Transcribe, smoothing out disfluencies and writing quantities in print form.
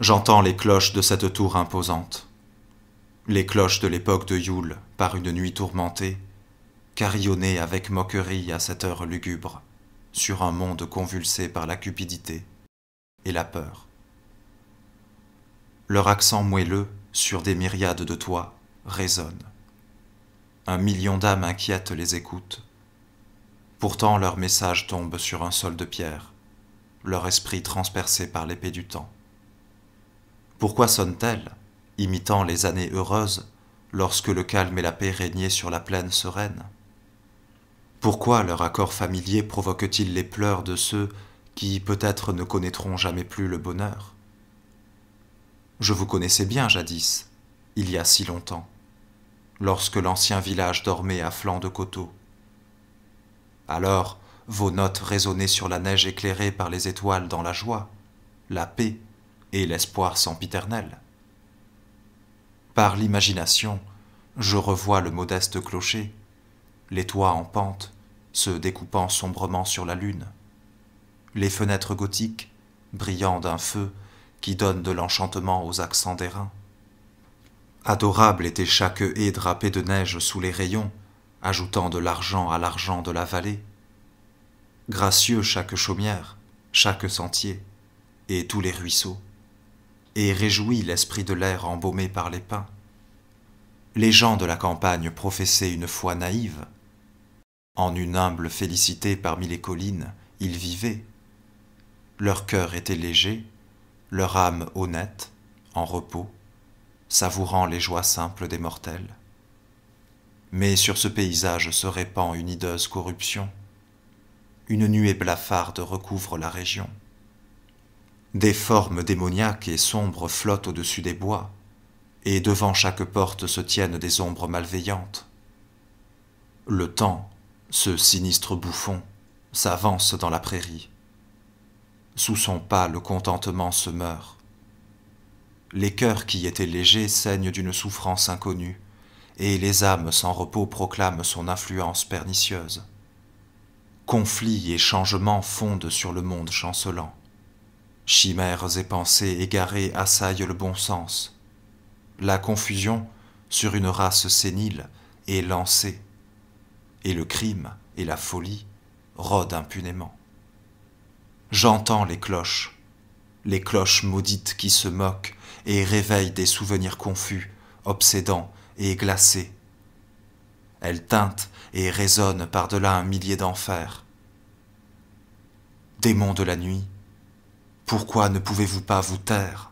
J'entends les cloches de cette tour imposante, les cloches de l'époque de Yule par une nuit tourmentée, carillonner avec moquerie à cette heure lugubre, sur un monde convulsé par la cupidité et la peur. Leur accent moelleux, sur des myriades de toits, résonne. 1 million d'âmes inquiètes les écoutent. Pourtant leur message tombe sur un sol de pierre, leur esprit transpercé par l'épée du temps. Pourquoi sonnent-elles, imitant les années heureuses, lorsque le calme et la paix régnaient sur la plaine sereine? Pourquoi leur accord familier provoque-t-il les pleurs de ceux qui peut-être ne connaîtront jamais plus le bonheur? Je vous connaissais bien jadis, il y a si longtemps, lorsque l'ancien village dormait à flanc de coteaux. Alors, vos notes résonnaient sur la neige éclairée par les étoiles dans la joie, la paix et l'espoir sempiternel. Par l'imagination, je revois le modeste clocher, les toits en pente, se découpant sombrement sur la lune, les fenêtres gothiques, brillant d'un feu qui donne de l'enchantement aux accents d'airain. Adorable était chaque haie drapée de neige sous les rayons, ajoutant de l'argent à l'argent de la vallée. Gracieux chaque chaumière, chaque sentier, et tous les ruisseaux, et réjouit l'esprit de l'air embaumé par les pins. Les gens de la campagne professaient une foi naïve. En une humble félicité parmi les collines, ils vivaient. Leur cœur était léger, leur âme honnête, en repos, savourant les joies simples des mortels. Mais sur ce paysage se répand une hideuse corruption. Une nuée blafarde recouvre la région. Des formes démoniaques et sombres flottent au-dessus des bois, et devant chaque porte se tiennent des ombres malveillantes. Le temps, ce sinistre bouffon, s'avance dans la prairie. Sous son pas, le contentement se meurt. Les cœurs qui étaient légers saignent d'une souffrance inconnue, et les âmes sans repos proclament son influence pernicieuse. Conflits et changements fondent sur le monde chancelant. Chimères et pensées égarées assaillent le bon sens. La confusion, sur une race sénile, est lancée, et le crime et la folie rôdent impunément. J'entends les cloches maudites qui se moquent et réveillent des souvenirs confus, obsédants et glacés. Elles tintent et résonnent par-delà 1 millier d'enfers. Démons de la nuit, pourquoi ne pouvez-vous pas vous taire?